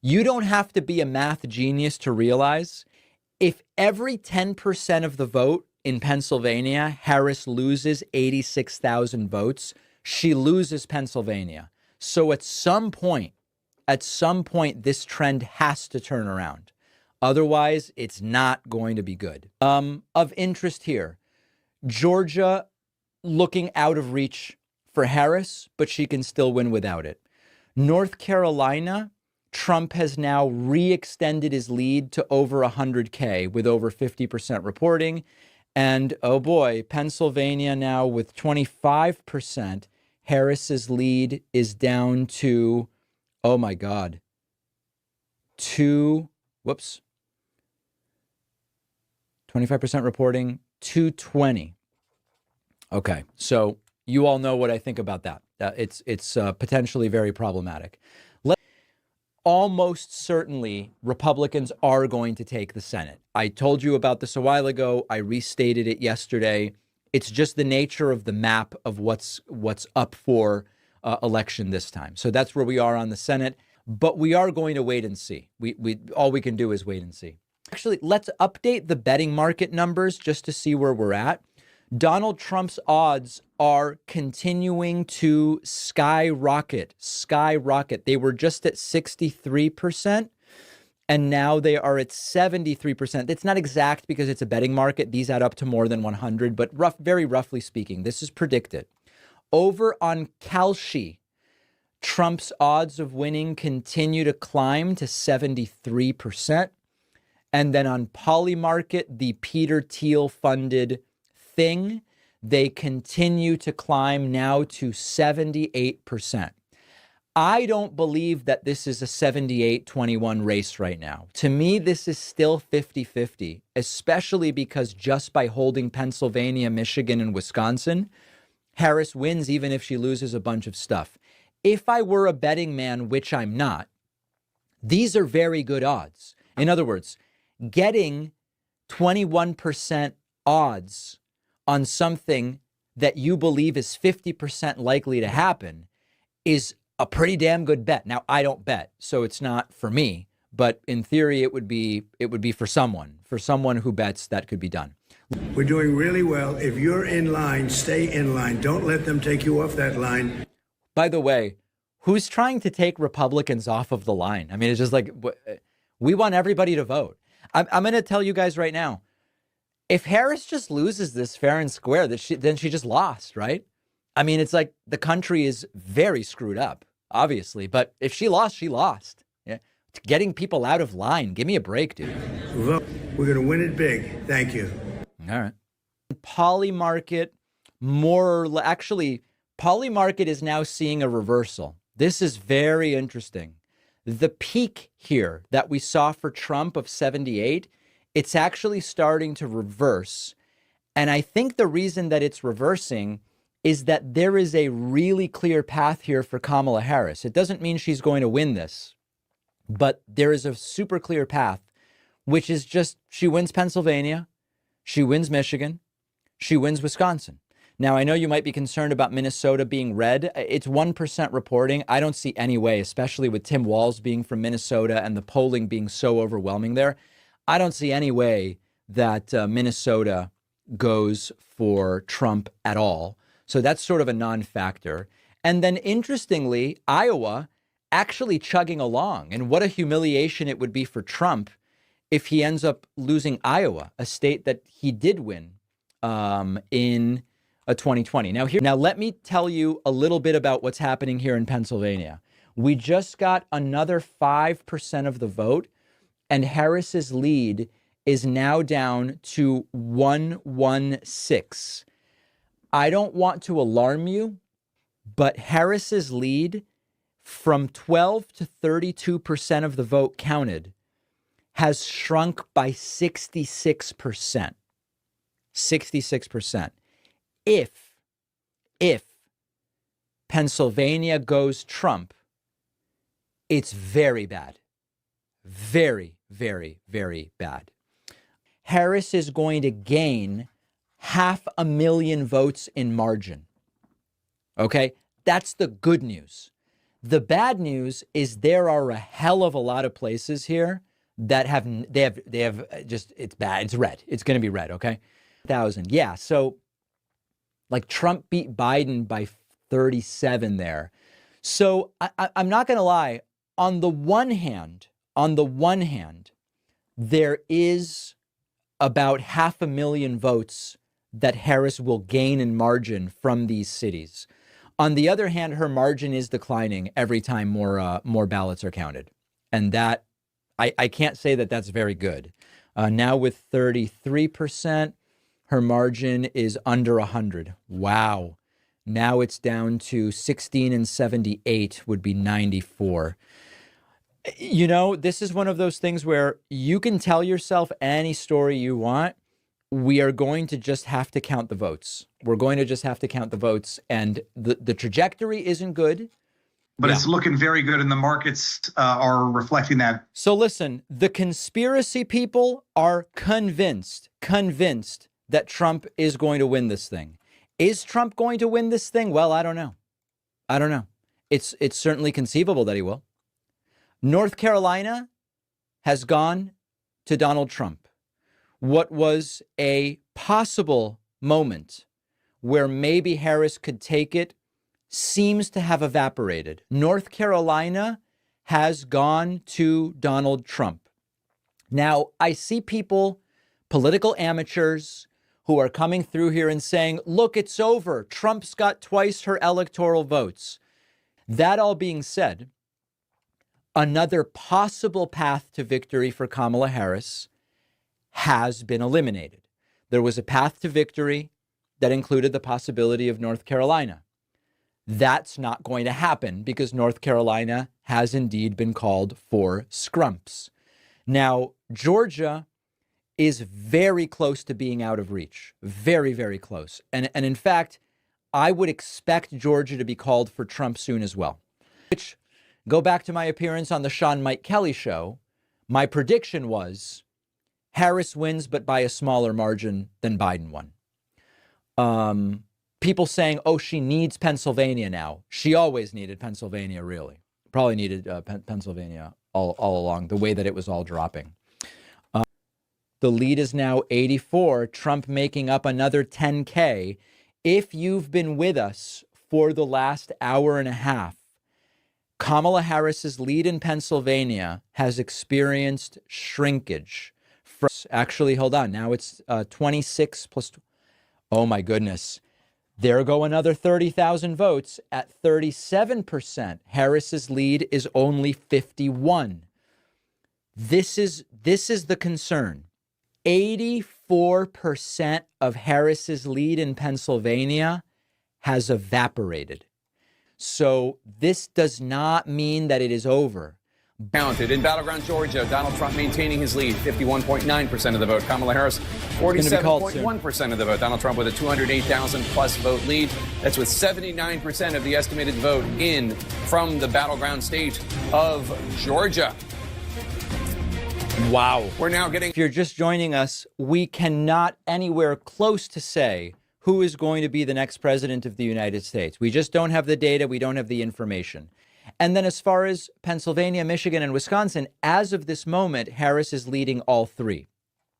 You don't have to be a math genius to realize if every 10% of the vote in Pennsylvania, Harris loses 86,000 votes, she loses Pennsylvania. So at some point, this trend has to turn around. Otherwise, it's not going to be good. Of interest here, Georgia looking out of reach for Harris, but she can still win without it. North Carolina, Trump has now re-extended his lead to over 100K with over 50% reporting. And oh boy, Pennsylvania now with 25%, Harris's lead is down to, oh my God, 25% reporting, 220. Okay, so you all know what I think about that. It's potentially very problematic. Almost certainly, Republicans are going to take the Senate. I told you about this a while ago. I restated it yesterday. It's just the nature of the map of what's up for election this time. So that's where we are on the Senate. But we are going to wait and see. All we can do is wait and see. Actually, let's update the betting market numbers just to see where we're at. Donald Trump's odds are continuing to skyrocket. They were just at 63%, and now they are at 73%. It's not exact because it's a betting market. These add up to more than 100, but very roughly speaking, this is predicted. Over on Kalshi, Trump's odds of winning continue to climb to 73%. And then on Polymarket, the Peter Thiel funded thing, they continue to climb now to 78%. I don't believe that this is a 78-21 race right now. To me, this is still 50-50, especially because just by holding Pennsylvania, Michigan, and Wisconsin, Harris wins even if she loses a bunch of stuff. If I were a betting man, which I'm not, these are very good odds. In other words, getting 21% odds on something that you believe is 50% likely to happen is a pretty damn good bet. Now, I don't bet, so it's not for me, but in theory, it would be for someone who bets. That could be done. We're doing really well. If you're in line, stay in line. Don't let them take you off that line. By the way, who's trying to take Republicans off of the line? I mean, it's just like, we want everybody to vote. I'm going to tell you guys right now, if Harris just loses this fair and square, then she just lost, right? I mean, it's like the country is very screwed up, obviously. But if she lost, she lost. Yeah. Getting people out of line. Give me a break, dude. Vote. We're going to win it big. Thank you. All right. Polymarket, Polymarket is now seeing a reversal. This is very interesting. The peak here that we saw for Trump of 78, it's actually starting to reverse. And I think the reason that it's reversing is that there is a really clear path here for Kamala Harris. It doesn't mean she's going to win this, but there is a super clear path, which is just she wins Pennsylvania, she wins Michigan, she wins Wisconsin. Now, I know you might be concerned about Minnesota being red. It's 1% reporting. I don't see any way, especially with Tim Walz being from Minnesota and the polling being so overwhelming there. I don't see any way that Minnesota goes for Trump at all. So that's sort of a non-factor. And then interestingly, Iowa actually chugging along. And what a humiliation it would be for Trump if he ends up losing Iowa, a state that he did win in 2020. Now, let me tell you a little bit about what's happening here in Pennsylvania. We just got another 5% of the vote, and Harris's lead is now down to 116. I don't want to alarm you, but Harris's lead from 12 to 32% of the vote counted has shrunk by 66%. 66%. If Pennsylvania goes Trump, it's very bad. Very, very, very bad. Harris is going to gain 500,000 votes in margin. Okay, that's the good news. The bad news is there are a hell of a lot of places here that have just, it's bad. It's red. It's going to be red. Okay, 1,000. Yeah. So like Trump beat Biden by 37 there. So I'm not going to lie. On the one hand, there is about 500,000 votes that Harris will gain in margin from these cities. On the other hand, her margin is declining every time more ballots are counted. And that, I can't say that that's very good. Now with 33%, her margin is under 100. Wow. Now it's down to 16 and 78 would be 94. You know, this is one of those things where you can tell yourself any story you want, we are going to just have to count the votes. We're going to just have to count the votes. And the trajectory isn't good. But it's looking very good, and the markets are reflecting that. So listen, the conspiracy people are convinced that Trump is going to win this thing. Is Trump going to win this thing? Well, I don't know. It's certainly conceivable that he will. North Carolina has gone to Donald Trump. What was a possible moment where maybe Harris could take it seems to have evaporated. North Carolina has gone to Donald Trump. Now, I see people, political amateurs, who are coming through here and saying, look, it's over. Trump's got twice her electoral votes. That all being said, another possible path to victory for Kamala Harris has been eliminated. There was a path to victory that included the possibility of North Carolina. That's not going to happen because North Carolina has indeed been called for scrumps. Now, Georgia is very close to being out of reach. Very, very close. And in fact, I would expect Georgia to be called for Trump soon as well. Which, go back to my appearance on the Sean Mike Kelly show, my prediction was Harris wins, but by a smaller margin than Biden won. People saying, oh, she needs Pennsylvania now. She always needed Pennsylvania, really. Probably needed Pennsylvania all along, the way that it was all dropping. The lead is now 84, Trump making up another 10K. If you've been with us for the last hour and a half, Kamala Harris's lead in Pennsylvania has experienced shrinkage. Actually, hold on. Now it's 26 plus. Oh, my goodness. There go another 30,000 votes. At 37%, Harris's lead is only 51. This is the concern. 84% of Harris's lead in Pennsylvania has evaporated. So this does not mean that it is over. Counted in battleground Georgia, Donald Trump maintaining his lead, 51.9% of the vote. Kamala Harris, 47.1% of the vote. Donald Trump with a 208,000 plus vote lead. That's with 79% of the estimated vote in from the battleground state of Georgia. Wow. We're now getting... If you're just joining us, we cannot anywhere close to say who is going to be the next president of the United States. We just don't have the data. We don't have the information. And then as far as Pennsylvania, Michigan, and Wisconsin, as of this moment, Harris is leading all three.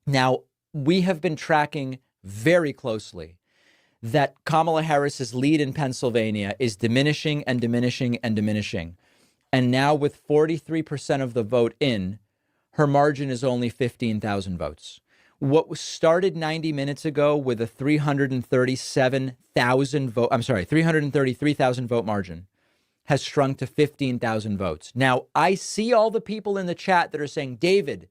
Now, we have been tracking very closely that Kamala Harris's lead in Pennsylvania is diminishing and diminishing and diminishing. And now with 43% of the vote in, her margin is only 15,000 votes. What was started 90 minutes ago with a 333,000 vote margin has shrunk to 15,000 votes. Now, I see all the people in the chat that are saying, David,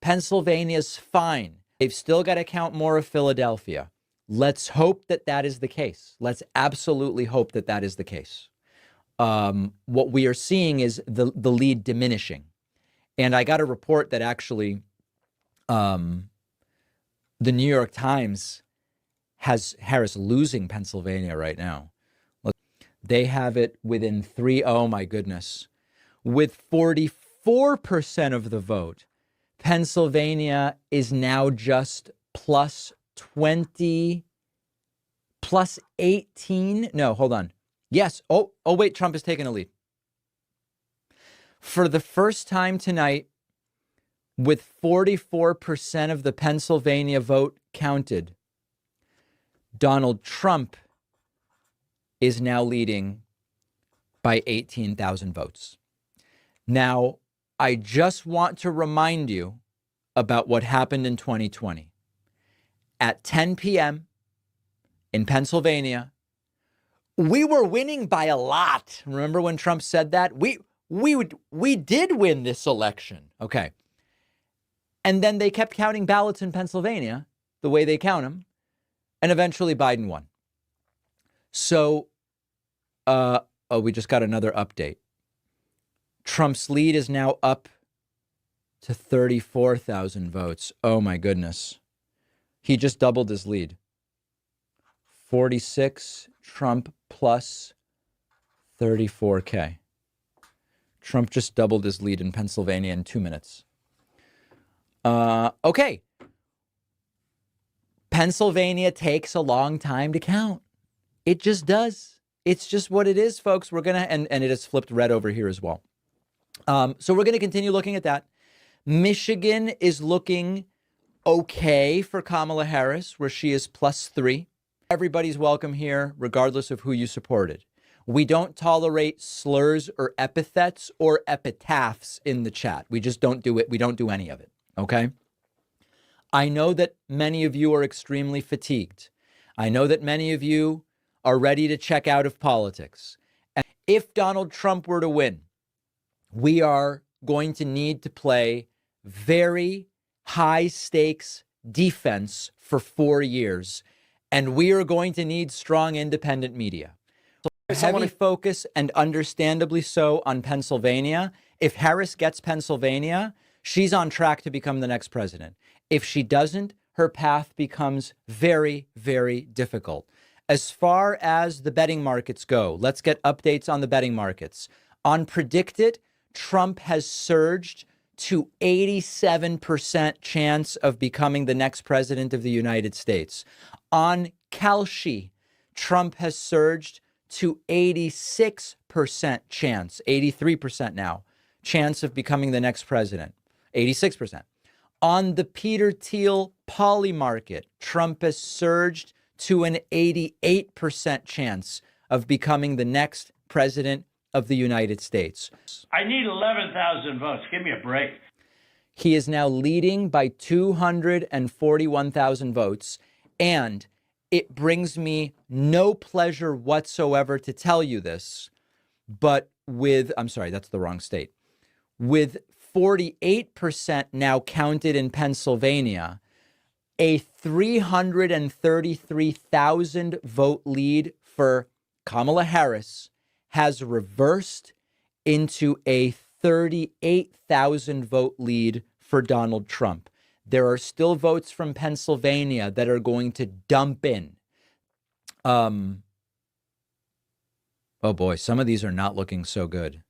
Pennsylvania's fine. They've still got to count more of Philadelphia. Let's hope that that is the case. Let's absolutely hope that that is the case. What we are seeing is the lead diminishing. And I got a report that actually the New York Times has Harris losing Pennsylvania right now. They have it within 3. Oh, my goodness. With 44% of the vote, Pennsylvania is now just plus 20, plus 18. No, hold on. Yes. Oh, wait, Trump is taking a lead. For the first time tonight, with 44% of the Pennsylvania vote counted, Donald Trump is now leading by 18,000 votes. Now, I just want to remind you about what happened in 2020. At 10 p.m. in Pennsylvania, we were winning by a lot. Remember when Trump said that? We did win this election. Okay. And then they kept counting ballots in Pennsylvania the way they count them. And eventually Biden won. So, we just got another update. Trump's lead is now up to 34,000 votes. Oh, my goodness. He just doubled his lead. 46, Trump plus 34K. Trump just doubled his lead in Pennsylvania in 2 minutes. Okay. Pennsylvania takes a long time to count. It just does. It's just what it is, folks. We're going to, and it has flipped red over here as well. So we're going to continue looking at that. Michigan is looking okay for Kamala Harris, where she is +3. Everybody's welcome here, regardless of who you supported. We don't tolerate slurs or epithets or epitaphs in the chat. We just don't do it. We don't do any of it. Okay. I know that many of you are extremely fatigued. I know that many of you are ready to check out of politics. And if Donald Trump were to win, we are going to need to play very high stakes defense for 4 years. And we are going to need strong independent media. So heavy focus, and understandably so, on Pennsylvania. If Harris gets Pennsylvania, she's on track to become the next president. If she doesn't, her path becomes very, very difficult. As far as the betting markets go, let's get updates on the betting markets. On Predicted, Trump has surged to 87% chance of becoming the next president of the United States. On Kalshi, Trump has surged to 86% chance, 83% now, chance of becoming the next president, 86%. On the Peter Thiel Poly market, Trump has surged to an 88% chance of becoming the next president of the United States. I need 11,000 votes. Give me a break. He is now leading by 241,000 votes, and it brings me no pleasure whatsoever to tell you this, but I'm sorry, that's the wrong state. With 48% now counted in Pennsylvania, a 333,000 vote lead for Kamala Harris has reversed into a 38,000 vote lead for Donald Trump. There are still votes from Pennsylvania that are going to dump in. Oh boy, some of these are not looking so good.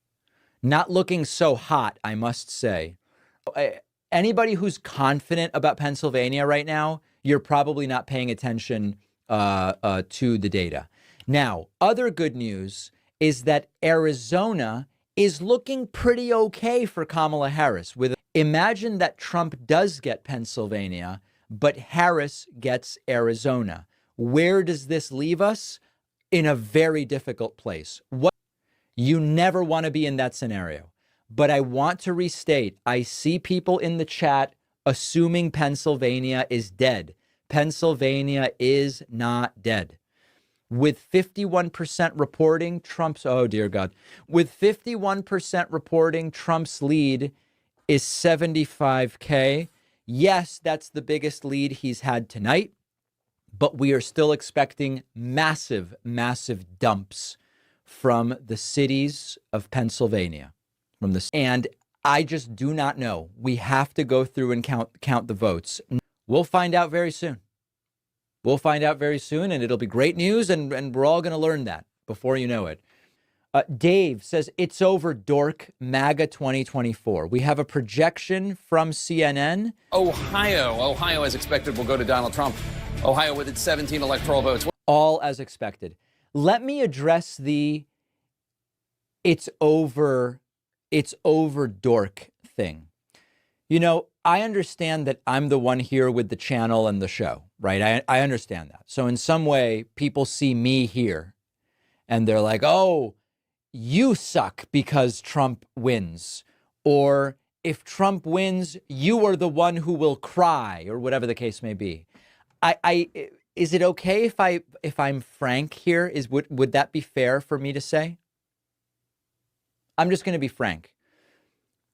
Not looking so hot, I must say. Anybody who's confident about Pennsylvania right now, you're probably not paying attention to the data. Now, other good news is that Arizona is looking pretty okay for Kamala Harris. Imagine that Trump does get Pennsylvania, but Harris gets Arizona. Where does this leave us? In a very difficult place. You never want to be in that scenario. But I want to restate, I see people in the chat assuming Pennsylvania is dead. Pennsylvania is not dead. With 51% reporting Trump's, oh dear God, with 51% reporting Trump's lead is 75K. Yes, that's the biggest lead he's had tonight, but we are still expecting massive, massive dumps from the cities of Pennsylvania. And I just do not know. We have to go through and count the votes. We'll find out very soon. We'll find out very soon, and it'll be great news, and we're all going to learn that before you know it. Dave says, it's over, dork, MAGA 2024. We have a projection from CNN. Ohio, as expected, will go to Donald Trump. Ohio with its 17 electoral votes. All as expected. Let me address the it's over dork thing. You know, I understand that I'm the one here with the channel and the show, right? I understand that. So in some way, people see me here and they're like, oh, you suck because Trump wins. Or if Trump wins, you are the one who will cry, or whatever the case may be. Is it okay if I'm frank here? Would that be fair for me to say? I'm just going to be frank.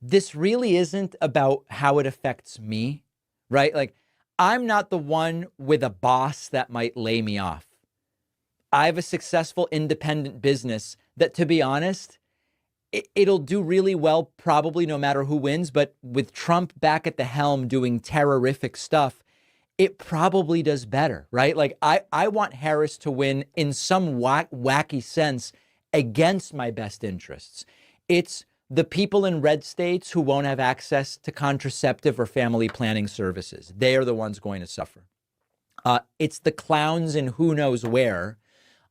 This really isn't about how it affects me, right? Like, I'm not the one with a boss that might lay me off. I have a successful independent business that, to be honest, it'll do really well probably no matter who wins. But with Trump back at the helm doing terrorific stuff, it probably does better, right? Like I want Harris to win in some wacky sense against my best interests. It's the people in red states who won't have access to contraceptive or family planning services. They are the ones going to suffer. It's the clowns in who knows where,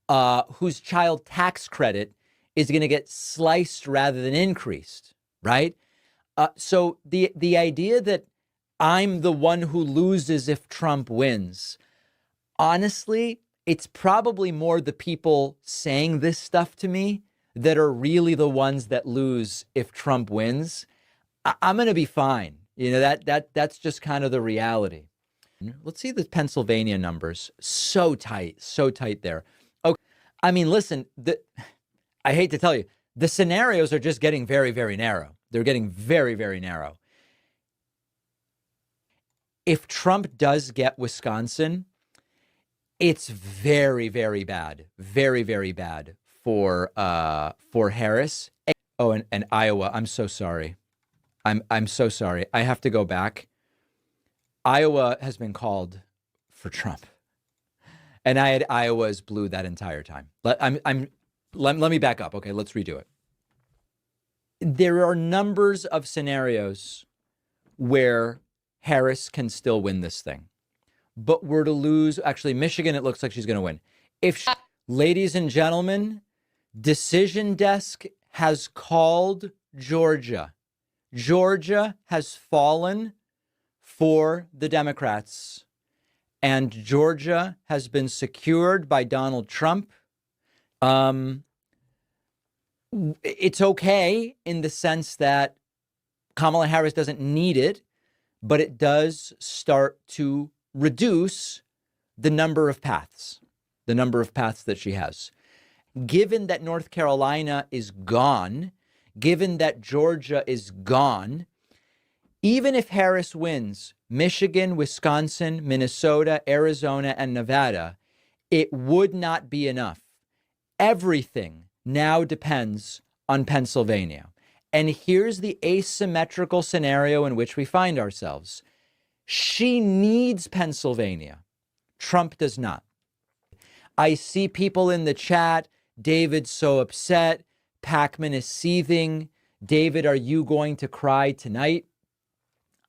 whose child tax credit is going to get sliced rather than increased, right? So the idea that I'm the one who loses if Trump wins, honestly, it's probably more the people saying this stuff to me that are really the ones that lose if Trump wins. I'm going to be fine. You know, that's just kind of the reality. Let's see the Pennsylvania numbers. So tight there. Okay. I mean, listen, I hate to tell you, the scenarios are just getting very, very narrow. They're getting very, very narrow. If Trump does get Wisconsin, it's very, very bad. Very, very bad for Harris. Oh, and Iowa. I'm so sorry. I'm so sorry. I have to go back. Iowa has been called for Trump, and I had Iowa as blue that entire time. Let me back up. Okay, let's redo it. There are numbers of scenarios where Harris can still win this thing, but we're to lose. Actually, Michigan, it looks like she's going to win. Ladies and gentlemen, Decision Desk has called Georgia. Georgia has fallen for the Democrats, and Georgia has been secured by Donald Trump. It's okay in the sense that Kamala Harris doesn't need it, but it does start to reduce the number of paths that she has. Given that North Carolina is gone, given that Georgia is gone, even if Harris wins Michigan, Wisconsin, Minnesota, Arizona, and Nevada, it would not be enough. Everything now depends on Pennsylvania. And here's the asymmetrical scenario in which we find ourselves. She needs Pennsylvania. Trump does not. I see people in the chat. David's so upset. Pakman is seething. David, are you going to cry tonight?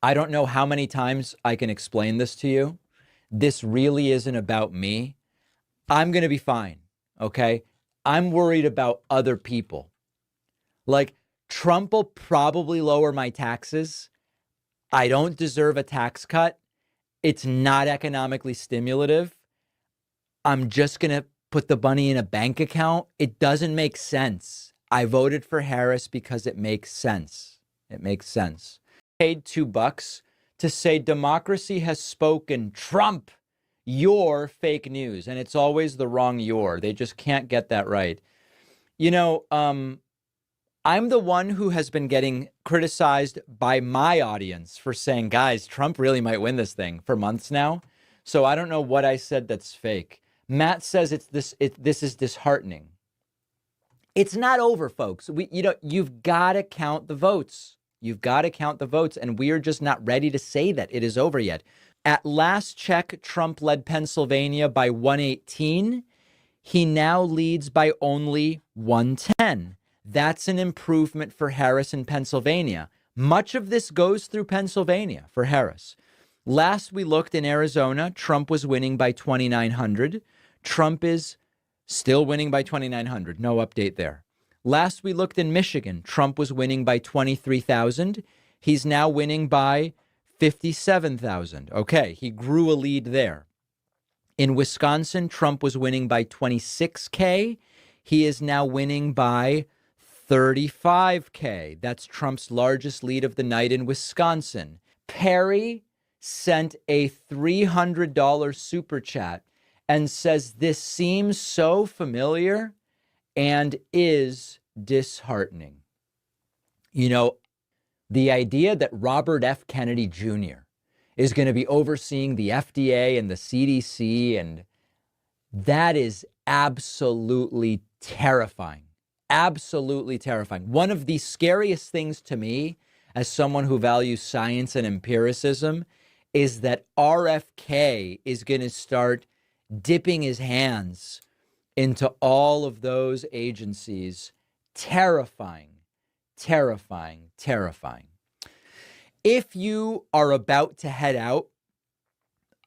I don't know how many times I can explain this to you. This really isn't about me. I'm going to be fine, okay? I'm worried about other people. Like, Trump will probably lower my taxes. I don't deserve a tax cut. It's not economically stimulative. I'm just going to put the money in a bank account. It doesn't make sense. I voted for Harris because it makes sense. It makes sense. Paid $2 to say democracy has spoken. Trump, you're fake news. And it's always the wrong you're. They just can't get that right. You know, I'm the one who has been getting criticized by my audience for saying, guys, Trump really might win this thing for months now. So I don't know what I said that's fake. Matt says this is disheartening. It's not over, folks. You've got to count the votes. You've got to count the votes, and we are just not ready to say that it is over yet. At last check, Trump led Pennsylvania by 118. He now leads by only 110. That's an improvement for Harris in Pennsylvania. Much of this goes through Pennsylvania for Harris. Last we looked in Arizona, Trump was winning by 2,900. Trump is still winning by 2,900. No update there. Last we looked in Michigan, Trump was winning by 23,000. He's now winning by 57,000. Okay, he grew a lead there. In Wisconsin, Trump was winning by 26K. He is now winning by 35K. That's Trump's largest lead of the night in Wisconsin. Perry sent a $300 super chat and says, this seems so familiar and is disheartening. You know, the idea that Robert F. Kennedy Jr. is going to be overseeing the FDA and the CDC, and that is absolutely terrifying. Absolutely terrifying. One of the scariest things to me as someone who values science and empiricism is that RFK is going to start dipping his hands into all of those agencies. Terrifying, terrifying, terrifying. If you are about to head out,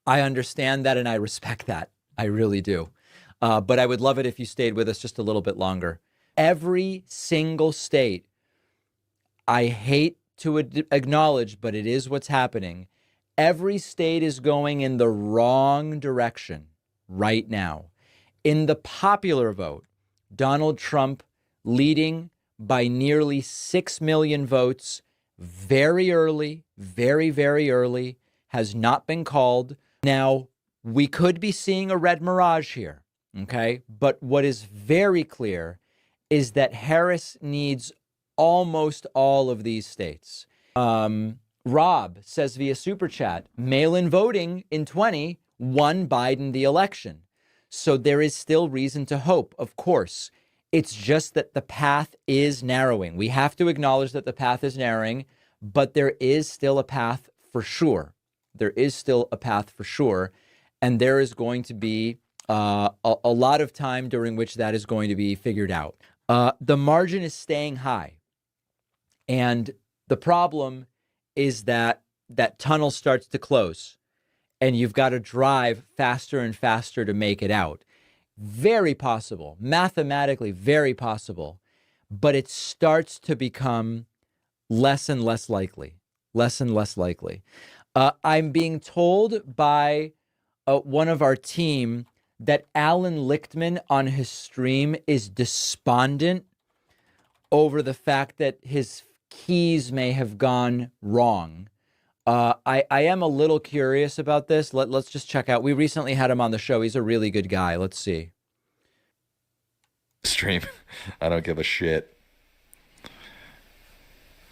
I understand that and I respect that. I really do. But I would love it if you stayed with us just a little bit longer. Every single state, I hate to acknowledge, but it is what's happening. Every state is going in the wrong direction right now. In the popular vote, Donald Trump leading by nearly 6 million votes very early, very, very early, has not been called. Now, we could be seeing a red mirage here, okay? But what is very clear is that Harris needs almost all of these states. Rob says via Super Chat, mail-in voting in 20 won Biden the election. So there is still reason to hope, of course. It's just that the path is narrowing. We have to acknowledge that the path is narrowing, but there is still a path for sure. There is still a path for sure. And there is going to be a lot of time during which that is going to be figured out. The margin is staying high. And the problem is that that tunnel starts to close and you've got to drive faster and faster to make it out. Very possible, mathematically very possible, but it starts to become less and less likely, less and less likely. I'm being told by one of our team that Allan Lichtman on his stream is despondent over the fact that his keys may have gone wrong. I am a little curious about this. Let's just check out. We recently had him on the show. He's a really good guy. Let's see. Stream. I don't give a shit.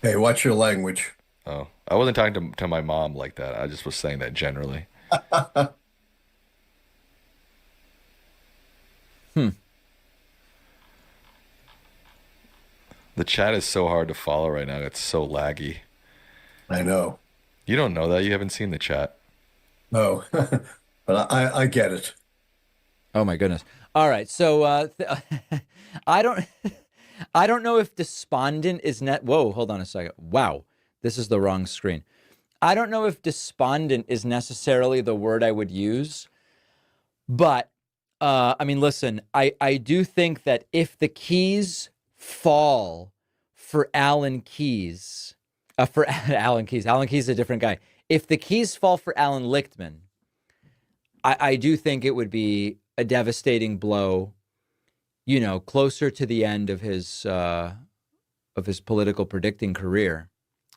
Hey, watch your language. Oh, I wasn't talking to my mom like that. I just was saying that generally. The chat is so hard to follow right now. It's so laggy. I know. You don't know that. You haven't seen the chat. No, but I get it. Oh my goodness. All right. So I don't know if despondent is whoa, hold on a second. Wow. This is the wrong screen. I don't know if despondent is necessarily the word I would use, but I mean, listen, I do think that if the keys fall for Allan Keyes, Allan Keyes is a different guy. If the keys fall for Allan Lichtman, I do think it would be a devastating blow, you know, closer to the end of his political predicting career,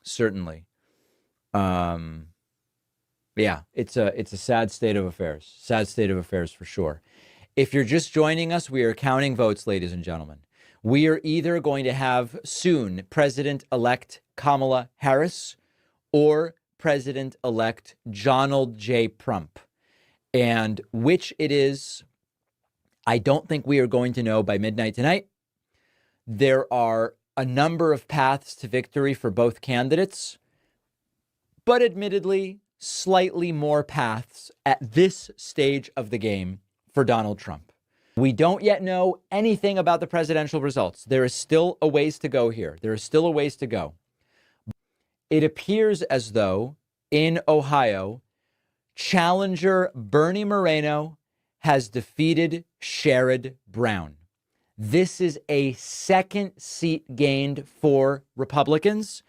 certainly. Yeah, it's a sad state of affairs. Sad state of affairs for sure. If you're just joining us, we are counting votes, ladies and gentlemen. We are either going to have soon President-elect Kamala Harris or President-elect Donald J. Trump. And which it is, I don't think we are going to know by midnight tonight. There are a number of paths to victory for both candidates, but admittedly, slightly more paths at this stage of the game for Donald Trump. We don't yet know anything about the presidential results. There is still a ways to go here. There is still a ways to go. It appears as though in Ohio, challenger Bernie Moreno has defeated Sherrod Brown. This is a second seat gained for Republicans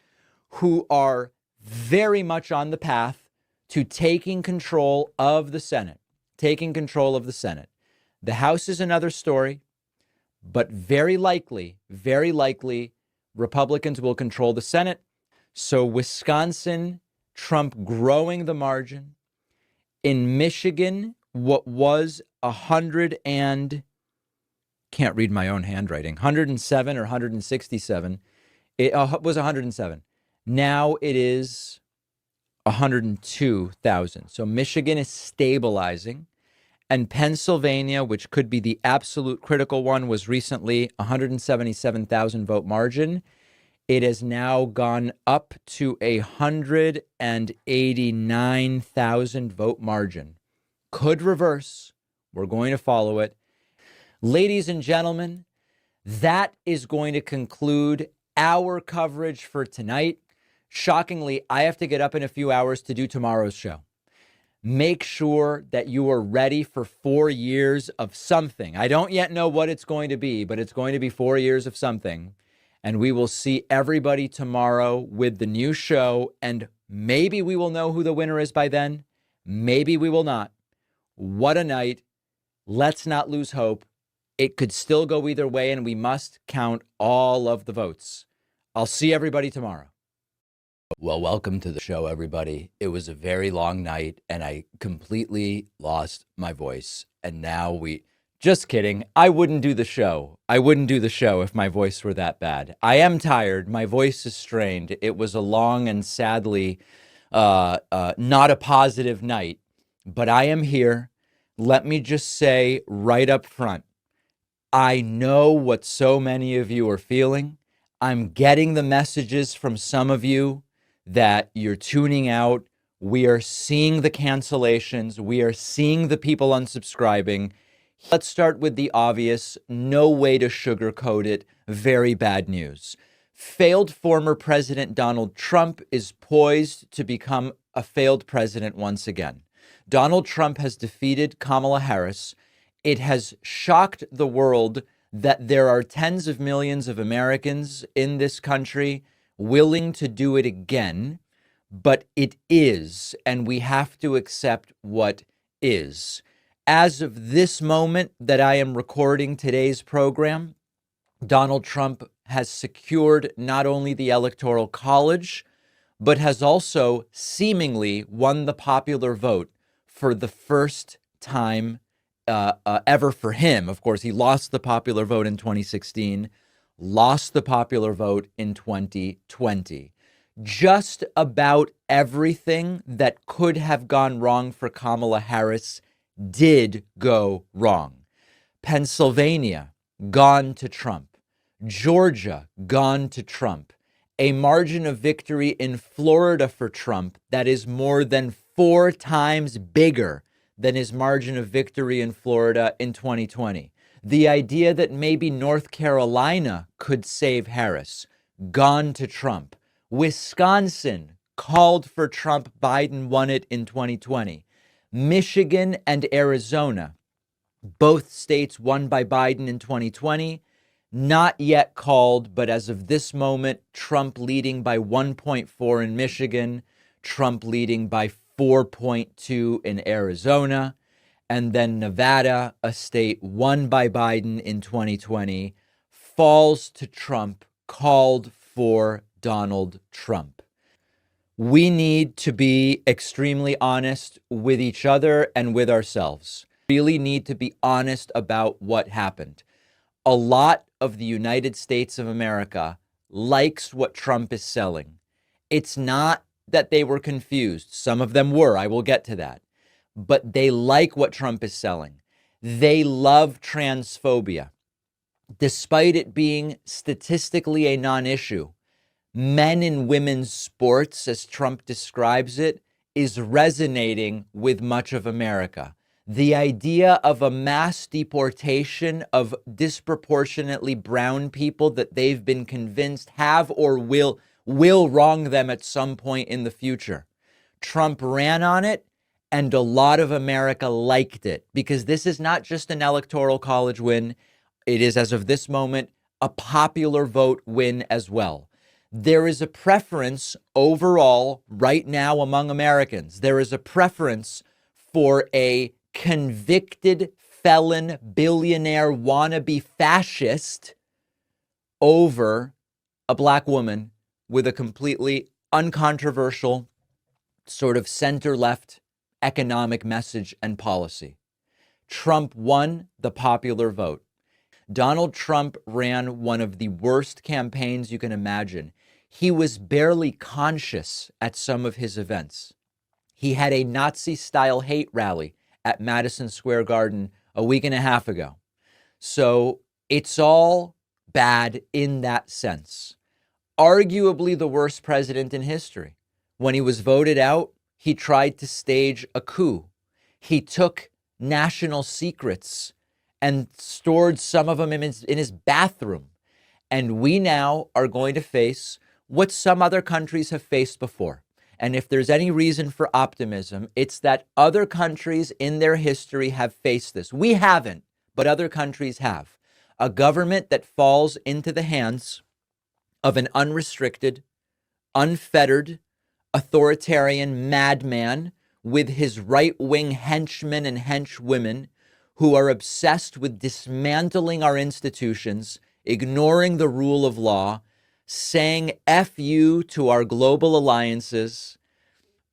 who are very much on the path to taking control of the Senate. The House is another story, but very likely, Republicans will control the Senate. So Wisconsin, Trump growing the margin. In Michigan, what was 100 and, can't read my own handwriting, 107 or 167, it was 107. Now it is 102,000. So Michigan is stabilizing. And Pennsylvania, which could be the absolute critical one, was recently 177,000 vote margin. It has now gone up to 189,000 vote margin. Could reverse. We're going to follow it. Ladies and gentlemen, that is going to conclude our coverage for tonight. Shockingly, I have to get up in a few hours to do tomorrow's show. Make sure that you are ready for 4 years of something. I don't yet know what it's going to be, but it's going to be 4 years of something. And we will see everybody tomorrow with the new show. And maybe we will know who the winner is by then. Maybe we will not. What a night. Let's not lose hope. It could still go either way, and we must count all of the votes. I'll see everybody tomorrow. Well, welcome to the show, everybody. It was a very long night, and I completely lost my voice. And now just kidding. I wouldn't do the show. I wouldn't do the show if my voice were that bad. I am tired. My voice is strained. It was a long and sadly not a positive night, but I am here. Let me just say right up front, I know what so many of you are feeling. I'm getting the messages from some of you that you're tuning out. We are seeing the cancellations. We are seeing the people unsubscribing. Let's start with the obvious. No way to sugarcoat it. Very bad news. Failed former President Donald Trump is poised to become a failed president once again. Donald Trump has defeated Kamala Harris. It has shocked the world that there are tens of millions of Americans in this country willing to do it again, but it is, and we have to accept what is. As of this moment that I am recording today's program, Donald Trump has secured not only the Electoral College, but has also seemingly won the popular vote for the first time ever for him. Of course, he lost the popular vote in 2016, lost the popular vote in 2020. Just about everything that could have gone wrong for Kamala Harris did go wrong. Pennsylvania, gone to Trump. Georgia, gone to Trump. A margin of victory in Florida for Trump that is more than 4 times bigger than his margin of victory in Florida in 2020. The idea that maybe North Carolina could save Harris, gone to Trump. Wisconsin called for Trump. Biden won it in 2020. Michigan and Arizona, both states won by Biden in 2020. Not yet called, but as of this moment, Trump leading by 1.4 in Michigan, Trump leading by 4.2 in Arizona. And then Nevada, a state won by Biden in 2020, falls to Trump, called for Donald Trump. We need to be extremely honest with each other and with ourselves. Really need to be honest about what happened. A lot of the United States of America likes what Trump is selling. It's not that they were confused. Some of them were. I will get to that. But they like what Trump is selling. They love transphobia. Despite it being statistically a non-issue, men and women's sports, as Trump describes it, is resonating with much of America. The idea of a mass deportation of disproportionately brown people that they've been convinced have or will wrong them at some point in the future. Trump ran on it, and a lot of America liked it, because this is not just an electoral college win. It is, as of this moment, a popular vote win as well. There is a preference overall right now among Americans. There is a preference for a convicted felon, billionaire, wannabe fascist over a black woman with a completely uncontroversial sort of center-left economic message and policy. Trump won the popular vote. Donald Trump ran one of the worst campaigns you can imagine. He was barely conscious at some of his events. He had a Nazi-style hate rally at Madison Square Garden a week and a half ago. So it's all bad in that sense. arguably the worst president in history. When he was voted out, he tried to stage a coup. He took national secrets and stored some of them in his bathroom. And we now are going to face what some other countries have faced before. And if there's any reason for optimism, it's that other countries in their history have faced this. We haven't, but other countries have. A government that falls into the hands of an unrestricted, unfettered, authoritarian madman with his right-wing henchmen and henchwomen who are obsessed with dismantling our institutions, ignoring the rule of law, saying F you to our global alliances,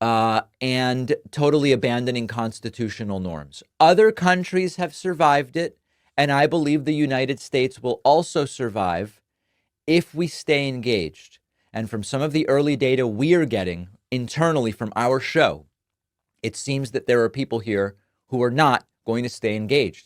and totally abandoning constitutional norms. Other countries have survived it, and I believe the United States will also survive if we stay engaged. And from some of the early data we are getting internally from our show, it seems that there are people here who are not going to stay engaged.